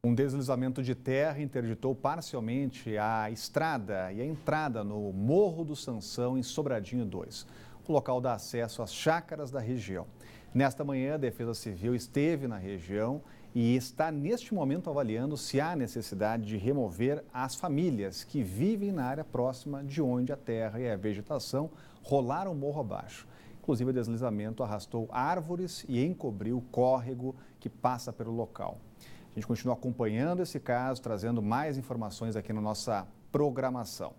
Um deslizamento de terra interditou parcialmente a estrada e a entrada no Morro do Sansão, em Sobradinho 2. O local dá acesso às chácaras da região. Nesta manhã, a Defesa Civil esteve na região e está, neste momento, avaliando se há necessidade de remover as famílias que vivem na área próxima de onde a terra e a vegetação rolaram morro abaixo. Inclusive, o deslizamento arrastou árvores e encobriu o córrego que passa pelo local. A gente continua acompanhando esse caso, trazendo mais informações aqui na nossa programação.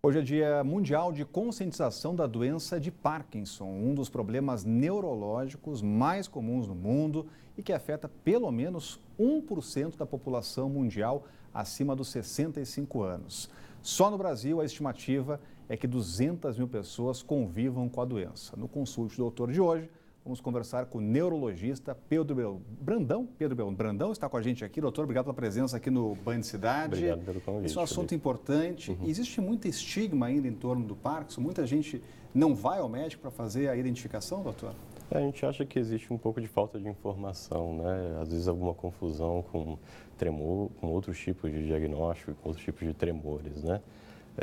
Hoje é Dia Mundial de Conscientização da Doença de Parkinson, um dos problemas neurológicos mais comuns no mundo e que afeta pelo menos 1% da população mundial acima dos 65 anos. Só no Brasil, a estimativa é que 200 mil pessoas convivam com a doença. No Consulte Doutor de hoje, vamos conversar com o neurologista Pedro Brandão. Pedro Brandão está com a gente aqui. Doutor, obrigado pela presença aqui no Band Cidade. Obrigado pelo convite. Esse é um assunto importante. Existe muito estigma ainda em torno do Parkinson? Muita gente não vai ao médico para fazer a identificação, doutor? A gente acha que existe um pouco de falta de informação, né? Às vezes alguma confusão com tremor, com outros tipos de diagnóstico, com outros tipos de tremores, né?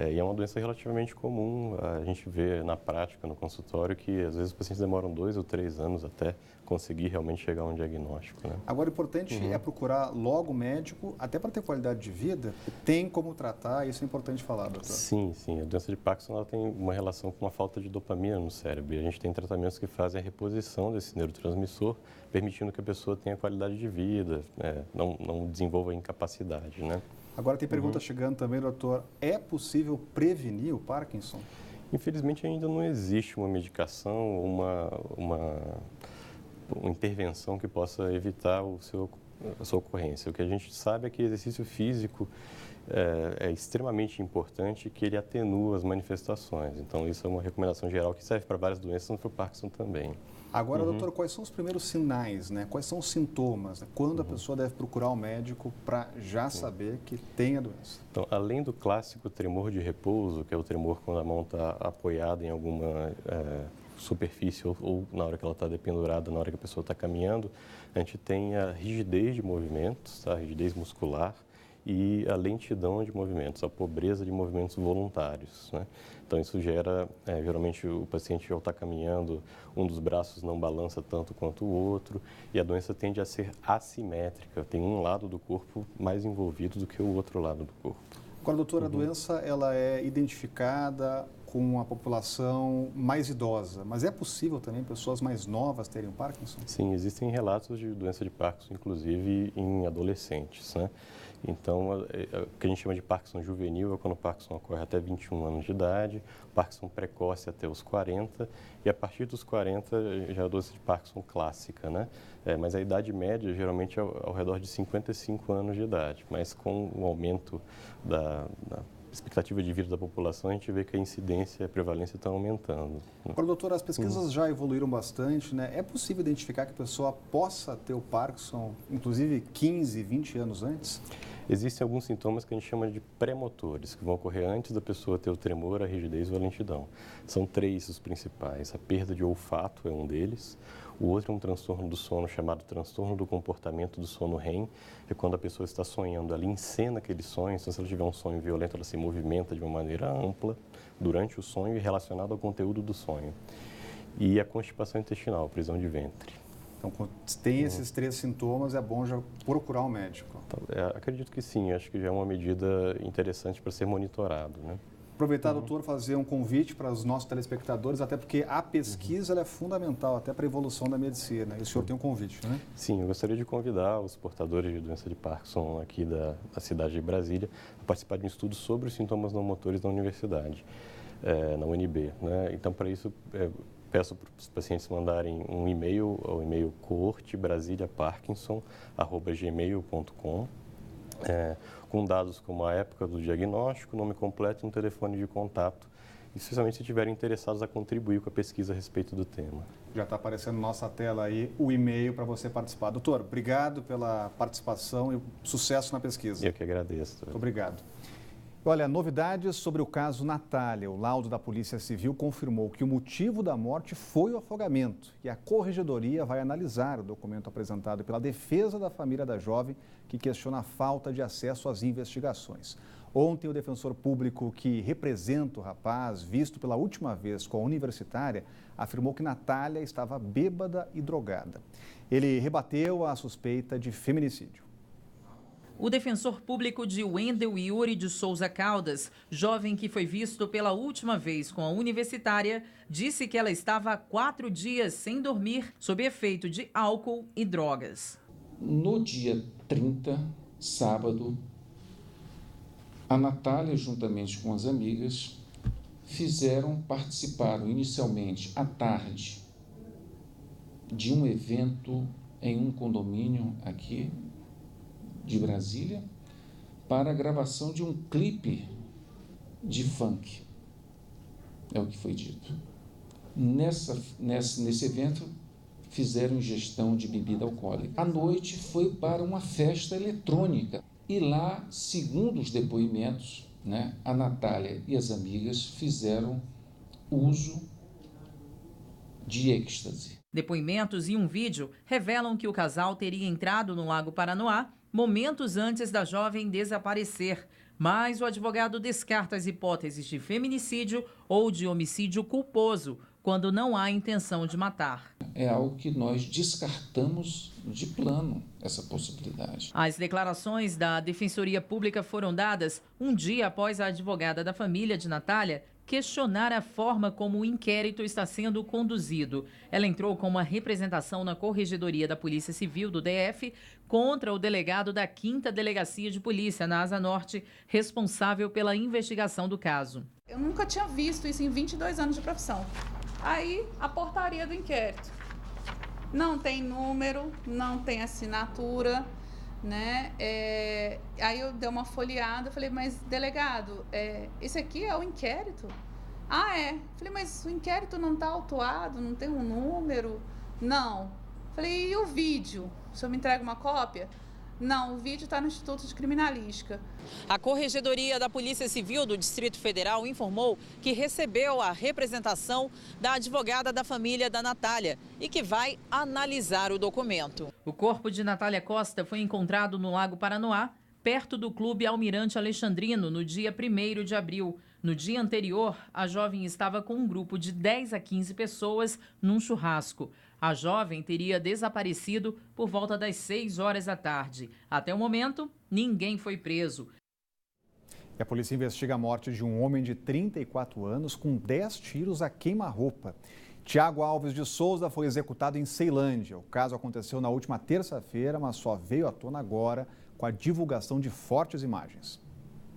E é uma doença relativamente comum. A gente vê na prática, no consultório, que às vezes os pacientes demoram 2 ou 3 anos até conseguir realmente chegar a um diagnóstico, né? Agora, o importante é procurar logo o médico, até para ter qualidade de vida. Tem como tratar, isso é importante falar, doutor. Sim, sim. A doença de Parkinson ela tem uma relação com uma falta de dopamina no cérebro. E a gente tem tratamentos que fazem a reposição desse neurotransmissor, permitindo que a pessoa tenha qualidade de vida, não desenvolva incapacidade, né? Agora tem pergunta chegando também, doutor. É possível prevenir o Parkinson? Infelizmente ainda não existe uma medicação, uma intervenção que possa evitar a sua ocorrência. O que a gente sabe é que exercício físico é extremamente importante, que ele atenua as manifestações. Então isso é uma recomendação geral que serve para várias doenças, não para o Parkinson também. Agora, doutor, quais são os primeiros sinais, né? Quais são os sintomas? Né? Quando a pessoa deve procurar o médico para já saber que tem a doença? Então, além do clássico tremor de repouso, que é o tremor quando a mão está apoiada em alguma superfície ou na hora que ela está dependurada, na hora que a pessoa está caminhando, a gente tem a rigidez de movimentos, a rigidez muscular e a lentidão de movimentos, a pobreza de movimentos voluntários, né? Então, isso gera, geralmente, o paciente ao estar caminhando, um dos braços não balança tanto quanto o outro e a doença tende a ser assimétrica, tem um lado do corpo mais envolvido do que o outro lado do corpo. Agora, doutor, a doença ela é identificada com a população mais idosa, mas é possível também pessoas mais novas terem o Parkinson? Sim, existem relatos de doença de Parkinson, inclusive em adolescentes, né? Então, o que a gente chama de Parkinson juvenil é quando o Parkinson ocorre até 21 anos de idade, Parkinson precoce até os 40 e a partir dos 40 já é a doença de Parkinson clássica, né? Mas a idade média geralmente é ao redor de 55 anos de idade, mas com o aumento da expectativa de vida da população, a gente vê que a incidência e a prevalência estão aumentando. Agora, doutor, as pesquisas já evoluíram bastante, né? É possível identificar que a pessoa possa ter o Parkinson, inclusive 15, 20 anos antes? Existem alguns sintomas que a gente chama de pré-motores, que vão ocorrer antes da pessoa ter o tremor, a rigidez ou a lentidão. São 3 os principais. A perda de olfato é um deles. O outro é um transtorno do sono chamado transtorno do comportamento do sono REM, é quando a pessoa está sonhando, ela encena aquele sonho, então se ela tiver um sonho violento, ela se movimenta de uma maneira ampla durante o sonho e relacionado ao conteúdo do sonho. E a constipação intestinal, prisão de ventre. Então, quando tem esses 3 sintomas, é bom já procurar um médico? Acredito que sim, acho que já é uma medida interessante para ser monitorado, né? Aproveitar, doutor, fazer um convite para os nossos telespectadores, até porque a pesquisa ela é fundamental até para a evolução da medicina. E o senhor tem um convite, né? Sim, eu gostaria de convidar os portadores de doença de Parkinson aqui da cidade de Brasília a participar de um estudo sobre os sintomas não motores na universidade, na UNB, né? Então, para isso, peço para os pacientes mandarem um e-mail ao e-mail coortebrasiliaparkinson@gmail.com, com dados como a época do diagnóstico, nome completo e um telefone de contato, especialmente se estiverem interessados a contribuir com a pesquisa a respeito do tema. Já está aparecendo na nossa tela aí o e-mail para você participar. Doutor, obrigado pela participação e sucesso na pesquisa. Eu que agradeço. Muito obrigado. Olha, novidades sobre o caso Natália. O laudo da Polícia Civil confirmou que o motivo da morte foi o afogamento e a Corregedoria vai analisar o documento apresentado pela defesa da família da jovem, que questiona a falta de acesso às investigações. Ontem, o defensor público que representa o rapaz, visto pela última vez com a universitária, afirmou que Natália estava bêbada e drogada. Ele rebateu a suspeita de feminicídio. O defensor público de Wendel Yuri de Souza Caldas, jovem que foi visto pela última vez com a universitária, disse que ela estava há 4 dias sem dormir, sob efeito de álcool e drogas. No dia 30, sábado, a Natália, juntamente com as amigas, participaram inicialmente à tarde de um evento em um condomínio aqui de Brasília para a gravação de um clipe de funk, é o que foi dito. Nesse evento, fizeram ingestão de bebida alcoólica. À noite foi para uma festa eletrônica e lá, segundo os depoimentos, a Natália e as amigas fizeram uso de êxtase. Depoimentos e um vídeo revelam que o casal teria entrado no Lago Paranoá momentos antes da jovem desaparecer, mas o advogado descarta as hipóteses de feminicídio ou de homicídio culposo, quando não há intenção de matar. É algo que nós descartamos de plano, essa possibilidade. As declarações da Defensoria Pública foram dadas um dia após a advogada da família de Natália questionar a forma como o inquérito está sendo conduzido. Ela entrou com uma representação na Corregedoria da Polícia Civil do DF contra o delegado da 5ª Delegacia de Polícia, na Asa Norte, responsável pela investigação do caso. Eu nunca tinha visto isso em 22 anos de profissão. Aí, a portaria do inquérito. Não tem número, não tem assinatura, Aí eu dei uma folheada, falei, mas delegado, esse aqui é o inquérito? Ah, é. Falei, mas o inquérito não está autuado, não tem um número? Não. Falei, e o vídeo? O senhor me entrega uma cópia? Não, o vídeo está no Instituto de Criminalística. A Corregedoria da Polícia Civil do Distrito Federal informou que recebeu a representação da advogada da família da Natália e que vai analisar o documento. O corpo de Natália Costa foi encontrado no Lago Paranoá, perto do Clube Almirante Alexandrino, no dia 1º de abril. No dia anterior, a jovem estava com um grupo de 10 a 15 pessoas num churrasco. A jovem teria desaparecido por volta das 6 horas da tarde. Até o momento, ninguém foi preso. E a polícia investiga a morte de um homem de 34 anos com 10 tiros a queima-roupa. Tiago Alves de Souza foi executado em Ceilândia. O caso aconteceu na última terça-feira, mas só veio à tona agora com a divulgação de fortes imagens.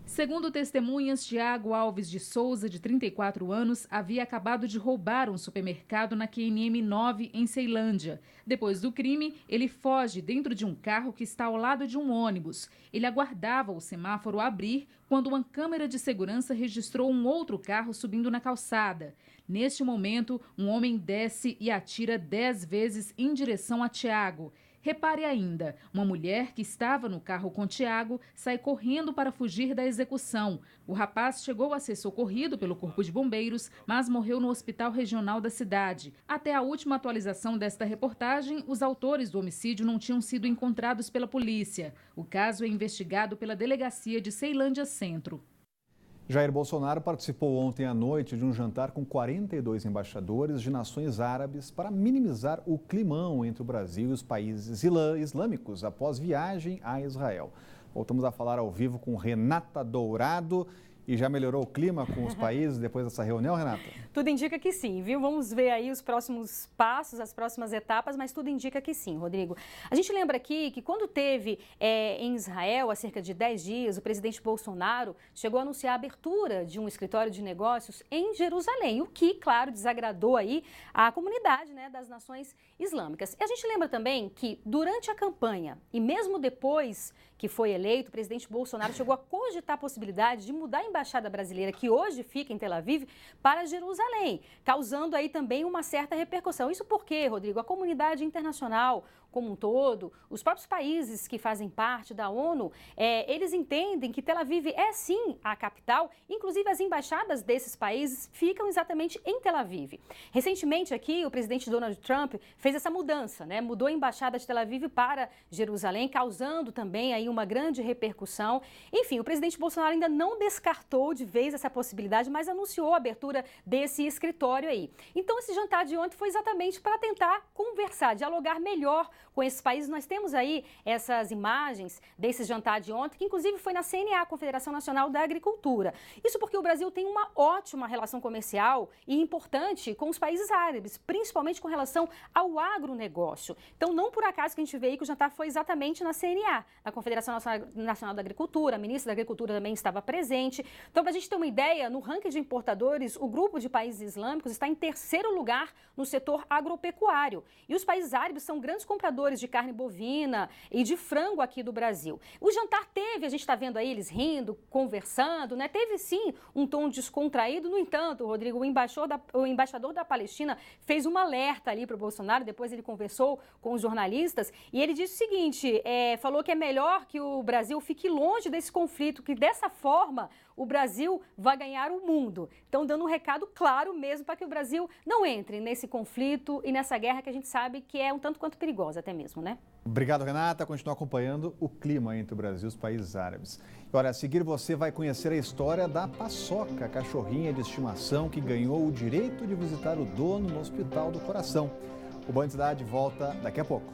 Segundo testemunhas, Tiago Alves de Souza, de 34 anos, havia acabado de roubar um supermercado na QNM 9, em Ceilândia. Depois do crime, ele foge dentro de um carro que está ao lado de um ônibus. Ele aguardava o semáforo abrir quando uma câmera de segurança registrou um outro carro subindo na calçada. Neste momento, um homem desce e atira 10 vezes em direção a Tiago. Repare ainda, uma mulher que estava no carro com Tiago sai correndo para fugir da execução. O rapaz chegou a ser socorrido pelo Corpo de Bombeiros, mas morreu no hospital regional da cidade. Até a última atualização desta reportagem, os autores do homicídio não tinham sido encontrados pela polícia. O caso é investigado pela Delegacia de Ceilândia Centro. Jair Bolsonaro participou ontem à noite de um jantar com 42 embaixadores de nações árabes para minimizar o climão entre o Brasil e os países islâmicos após viagem a Israel. Voltamos a falar ao vivo com Renata Dourado. E já melhorou o clima com os países depois dessa reunião, Renata? Tudo indica que sim, viu? Vamos ver aí os próximos passos, as próximas etapas, mas tudo indica que sim, Rodrigo. A gente lembra aqui que quando teve em Israel, há cerca de 10 dias, o presidente Bolsonaro chegou a anunciar a abertura de um escritório de negócios em Jerusalém, o que, claro, desagradou aí a comunidade, das nações islâmicas. E a gente lembra também que durante a campanha e mesmo depois que foi eleito, o presidente Bolsonaro chegou a cogitar a possibilidade de mudar a embaixada brasileira, que hoje fica em Tel Aviv, para Jerusalém, causando aí também uma certa repercussão. Isso porque, Rodrigo, a comunidade internacional como um todo, os próprios países que fazem parte da ONU, eles entendem que Tel Aviv é sim a capital, inclusive as embaixadas desses países ficam exatamente em Tel Aviv. Recentemente aqui, o presidente Donald Trump fez essa mudança, né? Mudou a embaixada de Tel Aviv para Jerusalém, causando também aí uma grande repercussão. Enfim, o presidente Bolsonaro ainda não descartou de vez essa possibilidade, mas anunciou a abertura desse escritório aí. Então, esse jantar de ontem foi exatamente para tentar conversar, dialogar melhor com esses países. Nós temos aí essas imagens desse jantar de ontem, que inclusive foi na CNA, Confederação Nacional da Agricultura. Isso porque o Brasil tem uma ótima relação comercial e importante com os países árabes, principalmente com relação ao agronegócio. Então, não por acaso que a gente vê aí que o jantar foi exatamente na CNA, na Confederação Nacional da Agricultura. A ministra da Agricultura também estava presente. Então, para a gente ter uma ideia, no ranking de importadores, o grupo de países islâmicos está em terceiro lugar no setor agropecuário. E os países árabes são grandes compradores de carne bovina e de frango aqui do Brasil. O jantar teve, a gente está vendo aí eles rindo, conversando, né? Teve sim um tom descontraído. No entanto, Rodrigo, o embaixador da Palestina fez um alerta ali para o Bolsonaro, depois ele conversou com os jornalistas e ele disse o seguinte, falou que é melhor que o Brasil fique longe desse conflito, que dessa forma o Brasil vai ganhar o mundo. Então, dando um recado claro mesmo para que o Brasil não entre nesse conflito e nessa guerra que a gente sabe que é um tanto quanto perigosa até mesmo, né? Obrigado, Renata. Continua acompanhando o clima entre o Brasil e os países árabes. E olha, a seguir você vai conhecer a história da Paçoca, cachorrinha de estimação que ganhou o direito de visitar o dono no Hospital do Coração. O Band Cidade volta daqui a pouco.